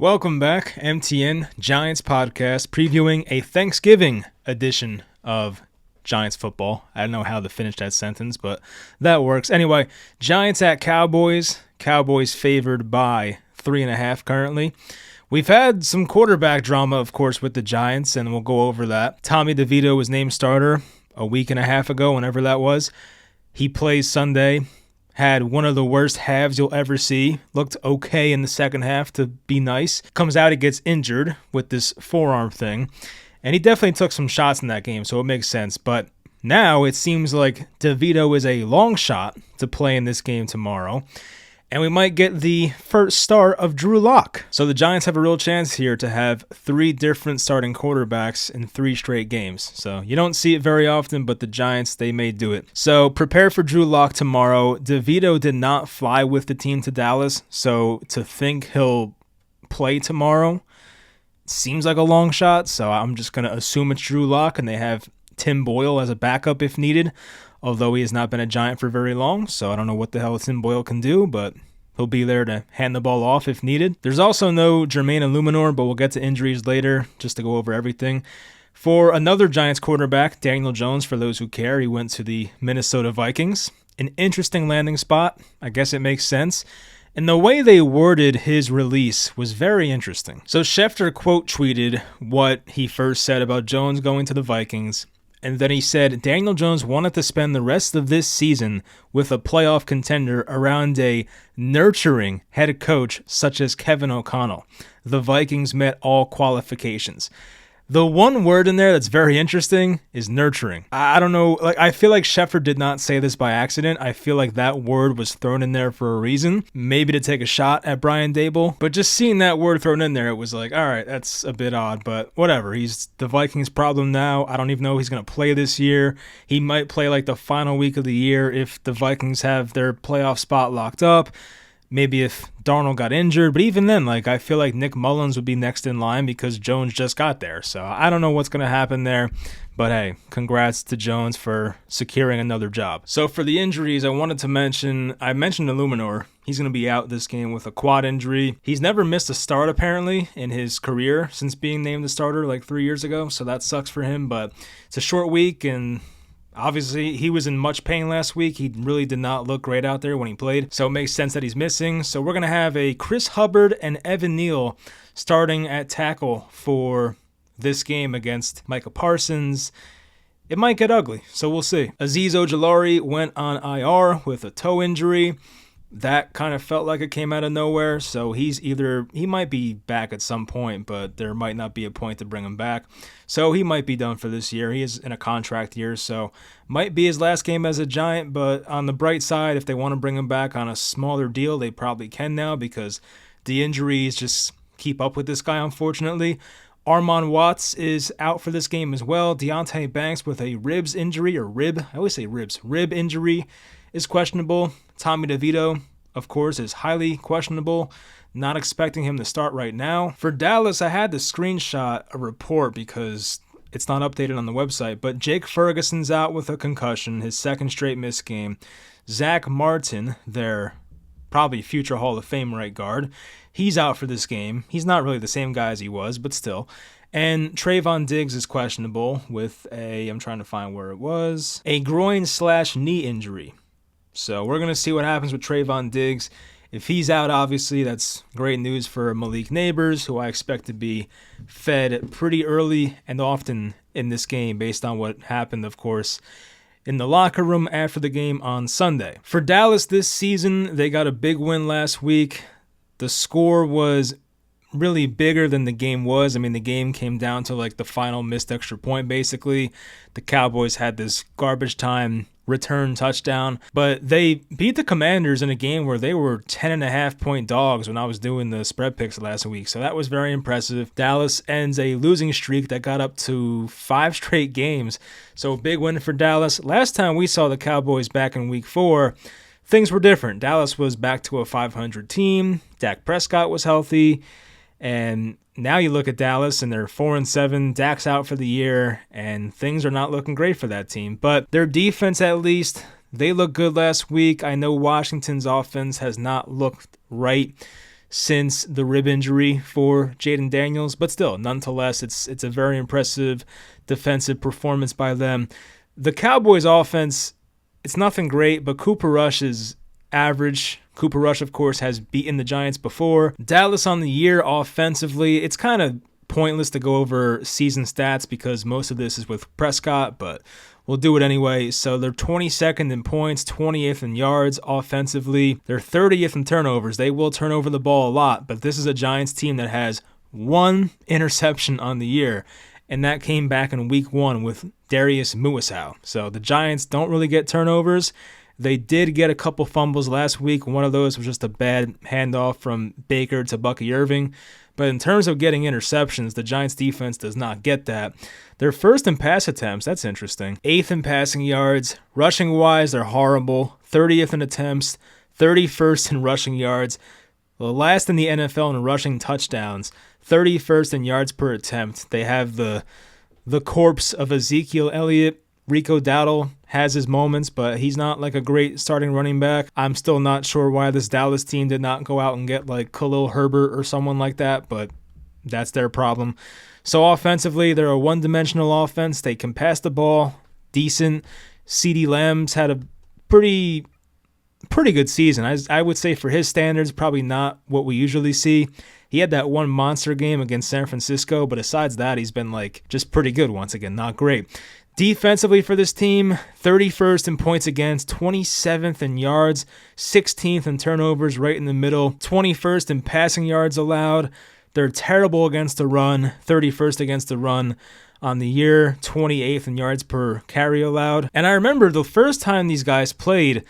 Welcome back, MTN Giants podcast, previewing a Thanksgiving edition of Giants football. I don't know how to finish that sentence, but that works. Anyway, Giants at Cowboys. Cowboys favored by 3.5 currently. We've had some quarterback drama, of course, with the Giants, and we'll go over that. Tommy DeVito was named starter a week and a half ago, whenever that was. He plays Sunday. Had one of the worst halves you'll ever see. Looked okay in the second half to be nice. Comes out, he gets injured with this forearm thing. And he definitely took some shots in that game, so it makes sense. But now it seems like DeVito is a long shot to play in this game tomorrow. And we might get the first start of Drew Lock. So the Giants have a real chance here to have 3 different starting quarterbacks in 3 straight games. So you don't see it very often, but the Giants, they may do it. So prepare for Drew Lock tomorrow. DeVito did not fly with the team to Dallas, so to think he'll play tomorrow seems like a long shot. So I'm just going to assume it's Drew Lock, and they have Tim Boyle as a backup if needed. Although he has not been a Giant for very long, so I don't know what the hell Tim Boyle can do, but he'll be there to hand the ball off if needed. There's also no Jermaine Illuminor, but we'll get to injuries later just to go over everything. For another Giants quarterback, Daniel Jones, for those who care, he went to the Minnesota Vikings. An interesting landing spot. I guess it makes sense. And the way they worded his release was very interesting. So Schefter quote tweeted what he first said about Jones going to the Vikings. And then he said, Daniel Jones wanted to spend the rest of this season with a playoff contender around a nurturing head coach such as Kevin O'Connell. The Vikings met all qualifications. The one word in there that's very interesting is nurturing. I don't know, I feel like Schefter did not say this by accident. I feel like that word was thrown in there for a reason, maybe to take a shot at Brian Daboll. But just seeing that word thrown in there, it was like, all right, that's a bit odd, but whatever. He's the Vikings' problem now. I don't even know if he's going to play this year. He might play like the final week of the year if the Vikings have their playoff spot locked up. Maybe if Darnold got injured, but even then, I feel like Nick Mullins would be next in line because Jones just got there. So I don't know what's going to happen there, but hey, congrats to Jones for securing another job. So for the injuries, I mentioned Illuminor. He's going to be out this game with a quad injury. He's never missed a start, apparently, in his career since being named the starter 3 years ago, so that sucks for him, but it's a short week, and obviously, he was in much pain last week. He really did not look great out there when he played, so it makes sense that he's missing. So we're going to have a Chris Hubbard and Evan Neal starting at tackle for this game against Micah Parsons. It might get ugly, so we'll see. Azeez Ojulari went on IR with a toe injury. That kind of felt like it came out of nowhere, so he might be back at some point, but there might not be a point to bring him back. So he might be done for this year. He is in a contract year, so might be his last game as a Giant, but on the bright side, if they want to bring him back on a smaller deal, they probably can now because the injuries just keep up with this guy, unfortunately. Armon Watts is out for this game as well. Deontay Banks with a rib injury is questionable. Tommy DeVito, of course, is highly questionable. Not expecting him to start right now. For Dallas, I had to screenshot a report because it's not updated on the website, but Jake Ferguson's out with a concussion, his second straight missed game. Zach Martin, their probably future Hall of Fame right guard, he's out for this game. He's not really the same guy as he was, but still. And Trayvon Diggs is questionable with I'm trying to find where it was, a groin/knee injury. So we're going to see what happens with Trayvon Diggs. If he's out, obviously, that's great news for Malik Neighbors, who I expect to be fed pretty early and often in this game based on what happened, of course, in the locker room after the game on Sunday. For Dallas this season, they got a big win last week. The score was really bigger than the game was. I mean, the game came down to the final missed extra point, basically. The Cowboys had this garbage time return touchdown, but they beat the Commanders in a game where they were 10.5-point dogs when I was doing the spread picks last week. So that was very impressive. Dallas ends a losing streak that got up to 5 straight games. So a big win for Dallas. Last time we saw the Cowboys back in week 4, things were different. Dallas was back to a 500 team. Dak Prescott was healthy. And now you look at Dallas and they're 4-7. Dak's out for the year, and things are not looking great for that team. But their defense, at least, they looked good last week. I know Washington's offense has not looked right since the rib injury for Jaden Daniels. But still, nonetheless, it's a very impressive defensive performance by them. The Cowboys offense, it's nothing great, but Cooper Rush is average. Cooper Rush, of course, has beaten the Giants before. Dallas on the year offensively, it's kind of pointless to go over season stats because most of this is with Prescott, but we'll do it anyway. So they're 22nd in points, 28th in yards offensively. They're 30th in turnovers. They will turn over the ball a lot, but this is a Giants team that has one interception on the year, and that came back in week 1 with Darius Muasau. So the Giants don't really get turnovers. They did get a couple fumbles last week. One of those was just a bad handoff from Baker to Bucky Irving. But in terms of getting interceptions, the Giants defense does not get that. They're first in pass attempts. That's interesting. 8th in passing yards. Rushing-wise, they're horrible. 30th in attempts. 31st in rushing yards. The last in the NFL in rushing touchdowns. 31st in yards per attempt. They have the corpse of Ezekiel Elliott. Rico Dowdle has his moments, but he's not like a great starting running back. I'm still not sure why this Dallas team did not go out and get like Khalil Herbert or someone like that, but that's their problem. So offensively, they're a one-dimensional offense. They can pass the ball decent. CeeDee Lamb's had a pretty good season. I would say for his standards, probably not what we usually see. He had that one monster game against San Francisco, but besides that, he's been like just pretty good once again, not great. Defensively for this team, 31st in points against, 27th in yards, 16th in turnovers, right in the middle, 21st in passing yards allowed. They're terrible against the run, 31st against the run on the year, 28th in yards per carry allowed. And I remember the first time these guys played,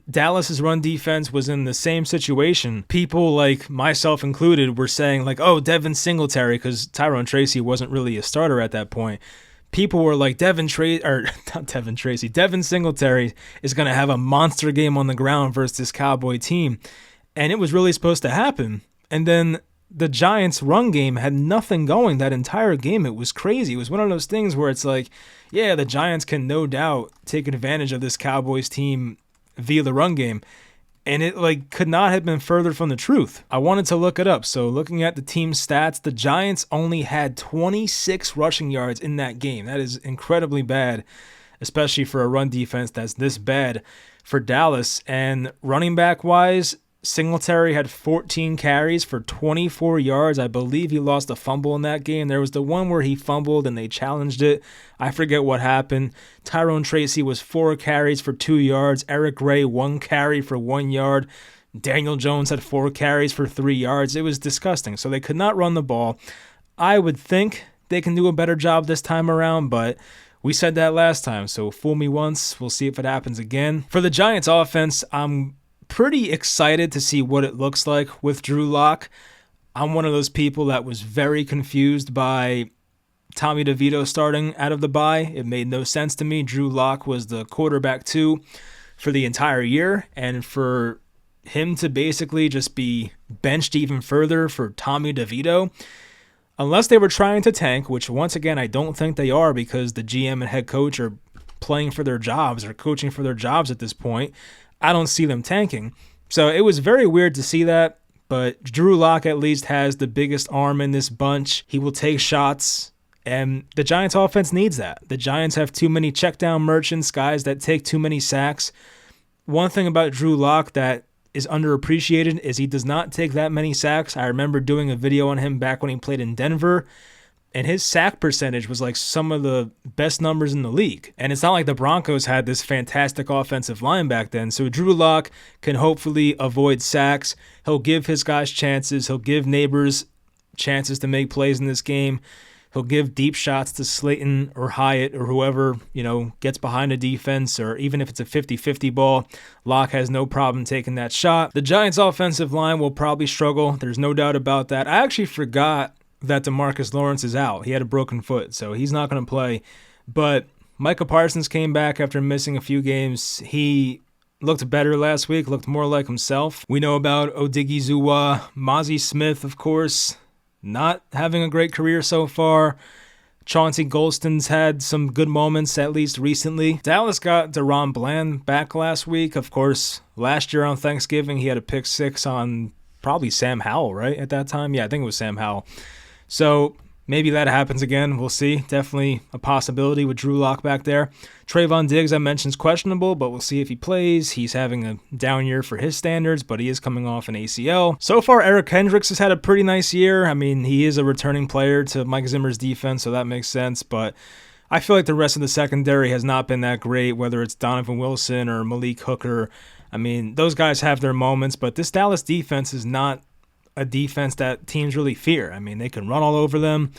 Dallas's run defense was in the same situation. People like myself included were saying like, oh, Devin Singletary, because Tyrone Tracy wasn't really a starter at that point. People were like, Devin Singletary is going to have a monster game on the ground versus this Cowboy team. And it was really supposed to happen. And then the Giants' run game had nothing going that entire game. It was crazy. It was one of those things where it's like, yeah, the Giants can no doubt take advantage of this Cowboys team via the run game. And it like could not have been further from the truth. I wanted to look it up. So looking at the team stats, the Giants only had 26 rushing yards in that game. That is incredibly bad, especially for a run defense that's this bad for Dallas. And running back wise, Singletary had 14 carries for 24 yards. I believe he lost a fumble in that game. There was the one where he fumbled and they challenged it. I forget what happened. Tyrone Tracy was 4 carries for 2 yards. Eric Gray, 1 carry for 1 yard. Daniel Jones had 4 carries for 3 yards. It was disgusting. So they could not run the ball. I would think they can do a better job this time around, but we said that last time. So fool me once. We'll see if it happens again. For the Giants offense, I'm pretty excited to see what it looks like with Drew Lock. I'm one of those people that was very confused by Tommy DeVito starting out of the bye. It made no sense to me. Drew Lock was the quarterback 2 for the entire year, and for him to basically just be benched even further for Tommy DeVito, unless they were trying to tank, which once again I don't think they are because the GM and head coach are playing for their jobs or coaching for their jobs at this point. I don't see them tanking. So it was very weird to see that, but Drew Lock at least has the biggest arm in this bunch. He will take shots, and the Giants offense needs that. The Giants have too many check down merchants, guys that take too many sacks. One thing about Drew Lock that is underappreciated is he does not take that many sacks. I remember doing a video on him back when he played in Denver, and his sack percentage was like some of the best numbers in the league. And it's not like the Broncos had this fantastic offensive line back then. So Drew Lock can hopefully avoid sacks. He'll give his guys chances. He'll give Neighbors chances to make plays in this game. He'll give deep shots to Slayton or Hyatt or whoever, gets behind a defense, or even if it's a 50-50 ball, Lock has no problem taking that shot. The Giants offensive line will probably struggle. There's no doubt about that. I actually forgot that DeMarcus Lawrence is out. He had a broken foot, so he's not going to play. But Micah Parsons came back after missing a few games. He looked better last week, looked more like himself. We know about Odighizuwa, Mozzie Smith, of course, not having a great career so far. Chauncey Golston's had some good moments, at least recently. Dallas got DaRon Bland back last week. Of course, last year on Thanksgiving, he had a pick 6 on probably Sam Howell, right, at that time? Yeah, I think it was Sam Howell. So maybe that happens again. We'll see. Definitely a possibility with Drew Lock back there. Trayvon Diggs, I mentioned, is questionable, but we'll see if he plays. He's having a down year for his standards, but he is coming off an ACL. So far, Eric Kendricks has had a pretty nice year. I mean, he is a returning player to Mike Zimmer's defense, so that makes sense, but I feel like the rest of the secondary has not been that great, whether it's Donovan Wilson or Malik Hooker. I mean, those guys have their moments, but this Dallas defense is not a defense that teams really fear. I mean, they can run all over them.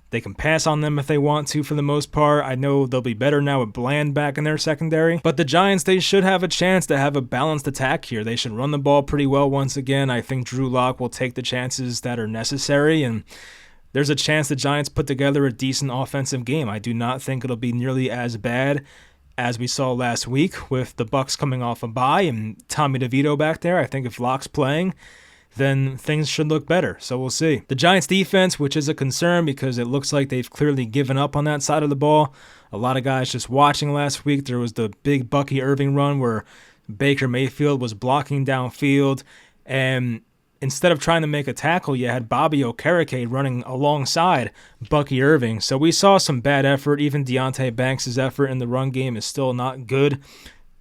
They can pass on them if they want to for the most part. I know they'll be better now with Bland back in their secondary. But the Giants, they should have a chance to have a balanced attack here. They should run the ball pretty well once again. I think Drew Lock will take the chances that are necessary, and there's a chance the Giants put together a decent offensive game. I do not think it'll be nearly as bad as we saw last week with the Bucs coming off a bye and Tommy DeVito back there. I think if Lock's playing, then things should look better. So we'll see. The Giants defense, which is a concern because it looks like they've clearly given up on that side of the ball. A lot of guys just watching last week. There was the big Bucky Irving run where Baker Mayfield was blocking downfield, and instead of trying to make a tackle, you had Bobby Okereke running alongside Bucky Irving. So we saw some bad effort. Even Deonte Banks' effort in the run game is still not good.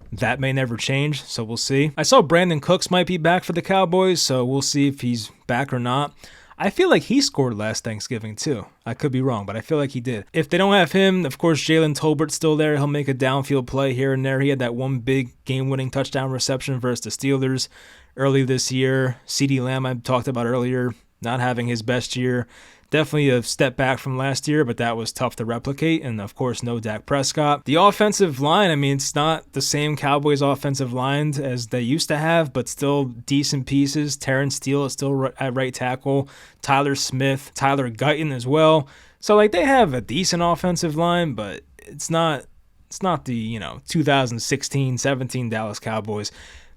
That may never change, so we'll see. I saw Brandon Cooks might be back for the Cowboys, so we'll see if he's back or not. I feel like he scored last Thanksgiving too. I could be wrong, but I feel like he did. If they don't have him, of course, Jalen Tolbert's still there. He'll make a downfield play here and there. He had that one big game-winning touchdown reception versus the Steelers early this year. CeeDee Lamb I talked about earlier, not having his best year. Definitely a step back from last year, but that was tough to replicate. And, of course, no Dak Prescott. The offensive line, I mean, it's not the same Cowboys offensive line as they used to have, but still decent pieces. Terrence Steele is still at right tackle. Tyler Smith, Tyler Guyton as well. So, like, they have a decent offensive line, but it's not the, 2016-17 Dallas Cowboys.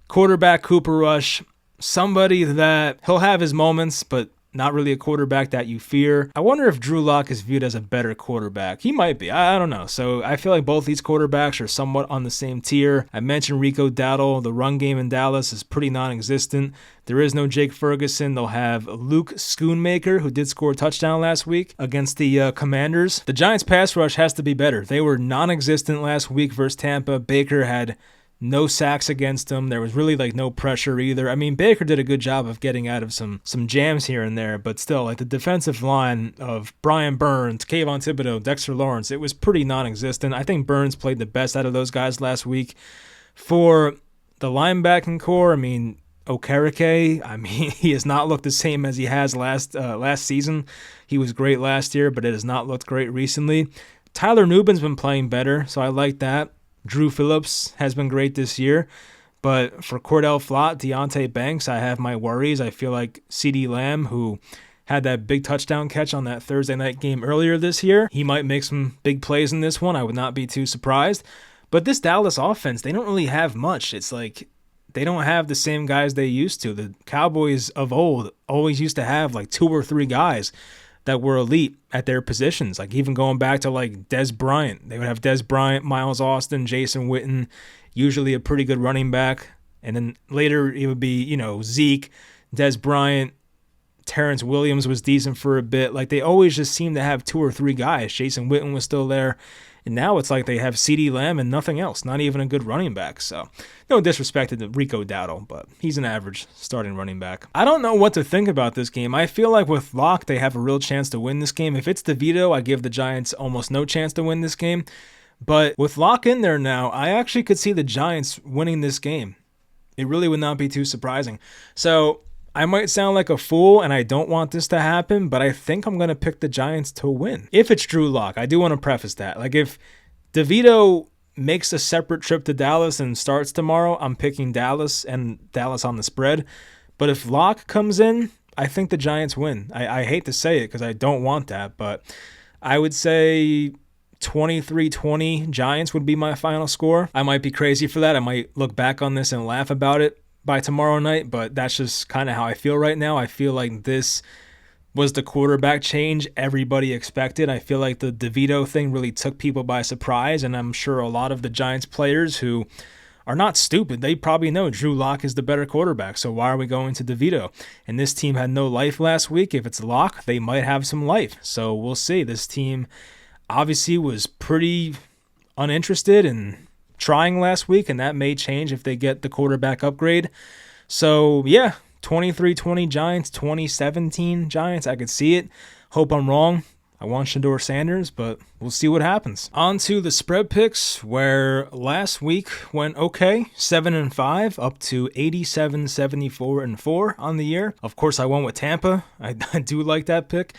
Quarterback Cooper Rush, somebody that he'll have his moments, but not really a quarterback that you fear. I wonder if Drew Lock is viewed as a better quarterback. He might be. I don't know. So I feel like both these quarterbacks are somewhat on the same tier. I mentioned Rico Dowdle. The run game in Dallas is pretty non-existent. There is no Jake Ferguson. They'll have Luke Schoonmaker, who did score a touchdown last week against the Commanders. The Giants' pass rush has to be better. They were non-existent last week versus Tampa. Baker had no sacks against him. There was really no pressure either. I mean, Baker did a good job of getting out of some jams here and there, but still, the defensive line of Brian Burns, Kayvon Thibodeau, Dexter Lawrence, it was pretty non-existent. I think Burns played the best out of those guys last week. For the linebacking core, I mean, Okereke, he has not looked the same as he has last season. He was great last year, but it has not looked great recently. Tyler Nubin's been playing better, so I like that. Drew Phillips has been great this year, but for Cordell Flott, Deonte Banks, I have my worries. I feel like CeeDee Lamb, who had that big touchdown catch on that Thursday night game earlier this year, he might make some big plays in this one. I would not be too surprised. But this Dallas offense, they don't really have much. It's like they don't have the same guys they used to. The Cowboys of old always used to have 2 or 3 guys that were elite at their positions. Even going back to Dez Bryant. They would have Dez Bryant, Miles Austin, Jason Witten, usually a pretty good running back. And then later it would be, Zeke, Dez Bryant, Terrence Williams was decent for a bit. They always just seem to have 2 or 3 guys. Jason Witten was still there. And now it's they have CeeDee Lamb and nothing else, not even a good running back. So no disrespect to Rico Dowdle, but he's an average starting running back. I don't know what to think about this game. I feel like with Lock, they have a real chance to win this game. If it's DeVito, I give the Giants almost no chance to win this game. But with Lock in there now, I actually could see the Giants winning this game. It really would not be too surprising. So I might sound like a fool, and I don't want this to happen, but I think I'm going to pick the Giants to win. If it's Drew Lock, I do want to preface that. If DeVito makes a separate trip to Dallas and starts tomorrow, I'm picking Dallas and Dallas on the spread. But if Lock comes in, I think the Giants win. I hate to say it because I don't want that, but I would say 23-20 Giants would be my final score. I might be crazy for that. I might look back on this and laugh about it by tomorrow night, but that's just kind of how I feel right now. I feel like this was the quarterback change everybody expected. I feel like the DeVito thing really took people by surprise, and I'm sure a lot of the Giants players who are not stupid. They probably know Drew Lock is the better quarterback, so why are we going to DeVito? And this team had no life last week. If it's Lock, they might have some life. So we'll see. This team obviously was pretty uninterested in trying last week, and that may change if they get the quarterback upgrade. So, yeah, 23-20 Giants, 2017 Giants. I could see it. Hope I'm wrong. I want Shedeur Sanders, but we'll see what happens. On to the spread picks, where last week went okay, 7-5, up to 87, 74, and 4 on the year. Of course, I went with Tampa. I do like that pick.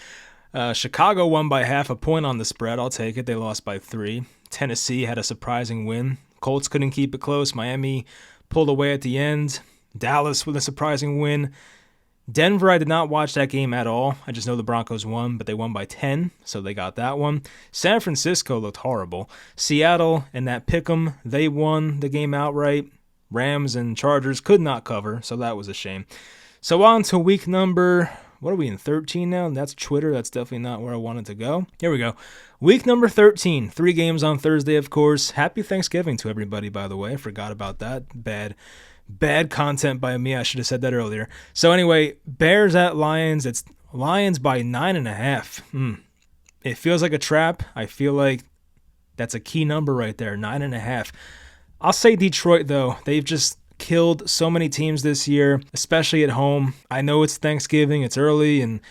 Chicago won by half a point on the spread. I'll take it. They lost by 3. Tennessee had a surprising win. Colts couldn't keep it close. Miami pulled away at the end. Dallas with a surprising win. Denver, I did not watch that game at all. I just know the Broncos won, but they won by 10, so they got that one. San Francisco looked horrible. Seattle and that pick'em, they won the game outright. Rams and Chargers could not cover, so that was a shame. So on to week number, what are we in, 13 now? That's Twitter. That's definitely not where I wanted to go. Here we go. Week number 13. 3 games on Thursday, of course. Happy Thanksgiving to everybody, by the way. I forgot about that. Bad content by me. I should have said that earlier. So anyway, Bears at Lions. It's Lions by 9.5. It feels like a trap. I feel like that's a key number right there, 9.5. I'll say Detroit, though. They've just killed so many teams this year, especially at home. I know it's Thanksgiving, it's early, and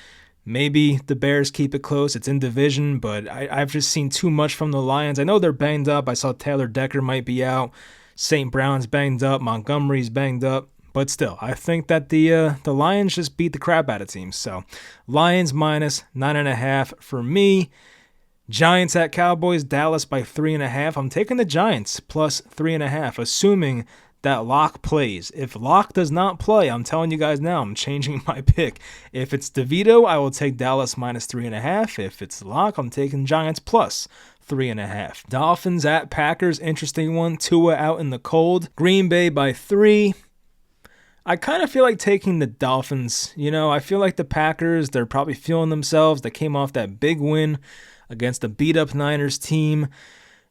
maybe the Bears keep it close. It's in division, but I've just seen too much from the Lions. I know they're banged up. I saw Taylor Decker might be out. St. Brown's banged up. Montgomery's banged up. But still, I think that the Lions just beat the crap out of teams. So, Lions minus 9.5 for me. Giants at Cowboys. Dallas by 3.5. I'm taking the Giants plus 3.5, assuming that Lock plays. If Lock does not play, I'm telling you guys now, I'm changing my pick. If it's DeVito, I will take Dallas minus 3.5. If it's Lock, I'm taking Giants plus 3.5. Dolphins at Packers, interesting one. Tua out in the cold. Green Bay by 3. I kind of feel like taking the Dolphins. You know, I feel like the Packers, they're probably feeling themselves. They came off that big win against the beat-up Niners team.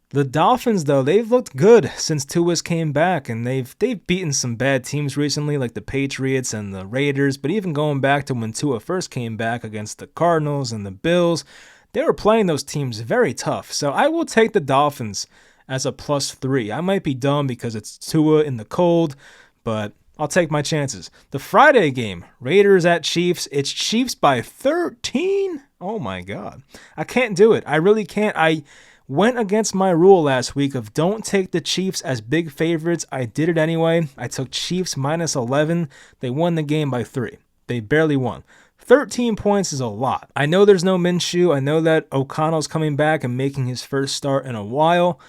The Dolphins, though, they've looked good since Tua's came back, and they've beaten some bad teams recently, like the Patriots and the Raiders. But even going back to when Tua first came back against the Cardinals and the Bills, they were playing those teams very tough. So I will take the Dolphins as a plus 3. I might be dumb because it's Tua in the cold, but I'll take my chances. The Friday game, Raiders at Chiefs. It's Chiefs by 13. Oh my God. I can't do it. I really can't. I went against my rule last week of don't take the Chiefs as big favorites. I did it anyway. I took Chiefs minus 11. They won the game by 3. They barely won. 13 points is a lot. I know there's no Minshew. I know that O'Connell's coming back and making his first start in a while.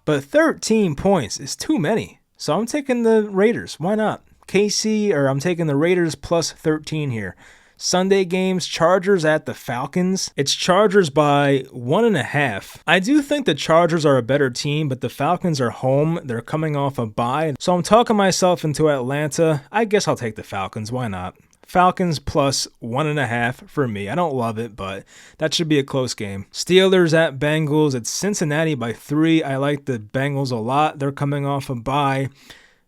But 13 points is too many. So I'm taking the Raiders. Why not? I'm taking the Raiders plus 13 here. Sunday games, Chargers at the Falcons. It's Chargers by 1.5. I do think the Chargers are a better team, but the Falcons are home. They're coming off a bye. So I'm talking myself into Atlanta. I guess I'll take the Falcons. Why not? Falcons plus 1.5 for me. I don't love it, but that should be a close game. Steelers at Bengals. It's Cincinnati by 3. I like the Bengals a lot. They're coming off a bye.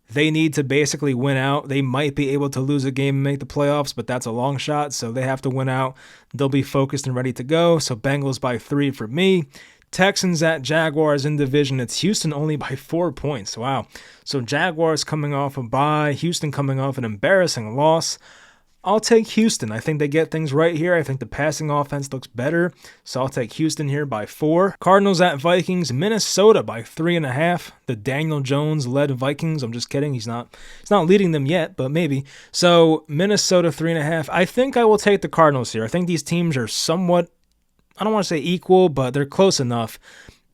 They need to basically win out. They might be able to lose a game and make the playoffs, but that's a long shot, so they have to win out. They'll be focused and ready to go, so Bengals by 3 for me. Texans at Jaguars in division. It's Houston only by 4 points. Wow. So Jaguars coming off a bye. Houston coming off an embarrassing loss. I'll take Houston. I think they get things right here. I think the passing offense looks better, so I'll take Houston here by 4. Cardinals at Vikings. Minnesota by 3.5. The Daniel Jones-led Vikings. I'm just kidding. He's not leading them yet, but maybe. So Minnesota 3.5. I think I will take the Cardinals here. I think these teams are somewhat, I don't want to say equal, but they're close enough.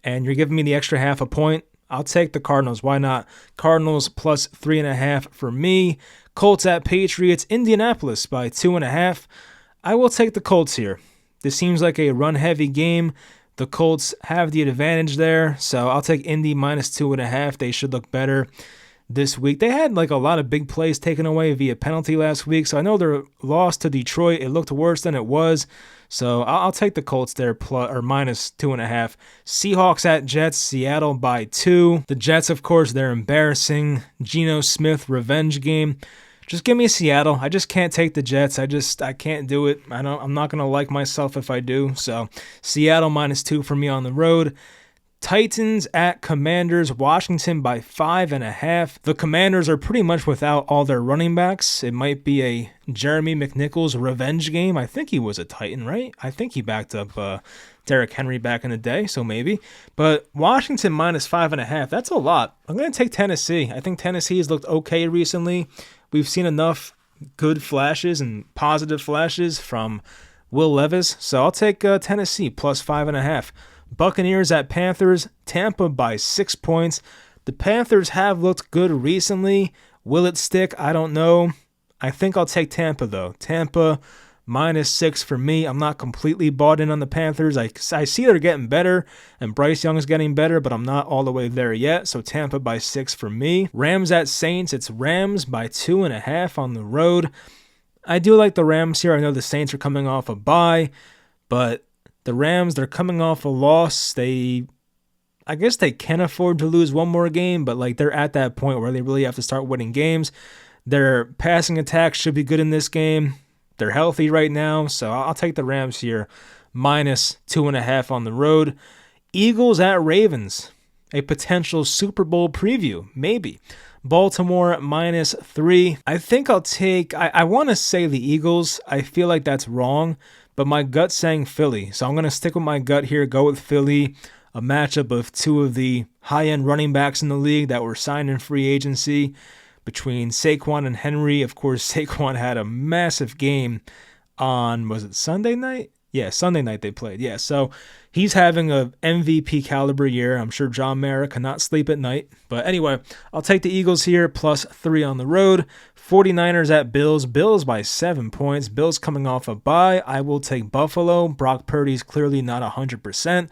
And you're giving me the extra half a point. I'll take the Cardinals. Why not? Cardinals plus 3.5 for me. Colts at Patriots. Indianapolis by 2.5. I will take the Colts here. This seems like a run-heavy game. The Colts have the advantage there, so I'll take Indy minus 2.5. They should look better. this week. They had like a lot of big plays taken away via penalty last week, so I know their loss to Detroit, it looked worse than it was. So I'll take the Colts there, minus 2.5. Seahawks at Jets, Seattle by 2. The Jets, of course, they're embarrassing. Geno Smith revenge game. Just give me Seattle. I just can't take the Jets. I can't do it. I'm not gonna like myself if I do. So Seattle minus 2 for me on the road. Titans at Commanders, Washington by 5.5. The Commanders are pretty much without all their running backs. It might be a Jeremy McNichols revenge game. I think he was a Titan, right? I think he backed up Derrick Henry back in the day, so maybe. But Washington minus 5.5, that's a lot. I'm going to take Tennessee. I think Tennessee has looked okay recently. We've seen enough good flashes and positive flashes from Will Levis, so I'll take Tennessee plus 5.5. Buccaneers at Panthers, Tampa by 6 points. The Panthers have looked good recently. Will it stick? I don't know. I think I'll take Tampa, though. Tampa minus 6 for me. I'm not completely bought in on the Panthers. I see they're getting better, and Bryce Young is getting better, but I'm not all the way there yet, so Tampa by 6 for me. Rams at Saints, it's Rams by 2.5 on the road. I do like the Rams here. I know the Saints are coming off a bye, but the Rams, they're coming off a loss. I guess they can afford to lose one more game, but like they're at that point where they really have to start winning games. Their passing attack should be good in this game. They're healthy right now, so I'll take the Rams here. Minus 2.5 on the road. Eagles at Ravens. A potential Super Bowl preview, maybe. Baltimore minus 3. I think I'll take, I want to say the Eagles. I feel like that's wrong, but my gut's saying Philly. So I'm going to stick with my gut here, go with Philly. A matchup of two of the high-end running backs in the league that were signed in free agency between Saquon and Henry. Of course, Saquon had a massive game on, was it Sunday night? Yeah, Sunday night they played. Yeah, so he's having a MVP caliber year. I'm sure John Mara cannot sleep at night. But anyway, I'll take the Eagles here, plus 3 on the road. 49ers at Bills. Bills by 7 points. Bills coming off a bye. I will take Buffalo. Brock Purdy's clearly not 100%.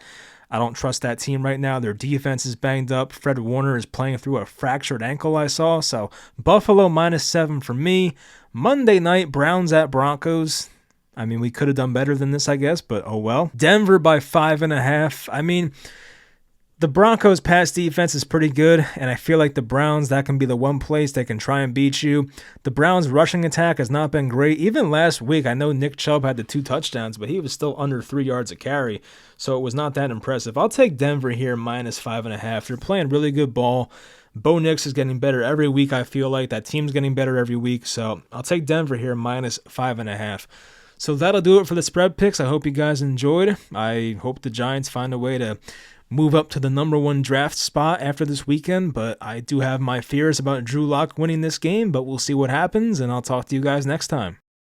I don't trust that team right now. Their defense is banged up. Fred Warner is playing through a fractured ankle, I saw. So Buffalo minus 7 for me. Monday night, Browns at Broncos. I mean, we could have done better than this, I guess, but oh well. Denver by 5.5. I mean, the Broncos' pass defense is pretty good, and I feel like the Browns, that can be the one place they can try and beat you. The Browns' rushing attack has not been great. Even last week, I know Nick Chubb had the 2 touchdowns, but he was still under 3 yards a carry, so it was not that impressive. I'll take Denver here, minus 5.5. They're playing really good ball. Bo Nix is getting better every week, I feel like. That team's getting better every week, so I'll take Denver here, minus 5.5. So that'll do it for the spread picks. I hope you guys enjoyed. I hope the Giants find a way to move up to the number 1 draft spot after this weekend, but I do have my fears about Drew Lock winning this game, but we'll see what happens, and I'll talk to you guys next time.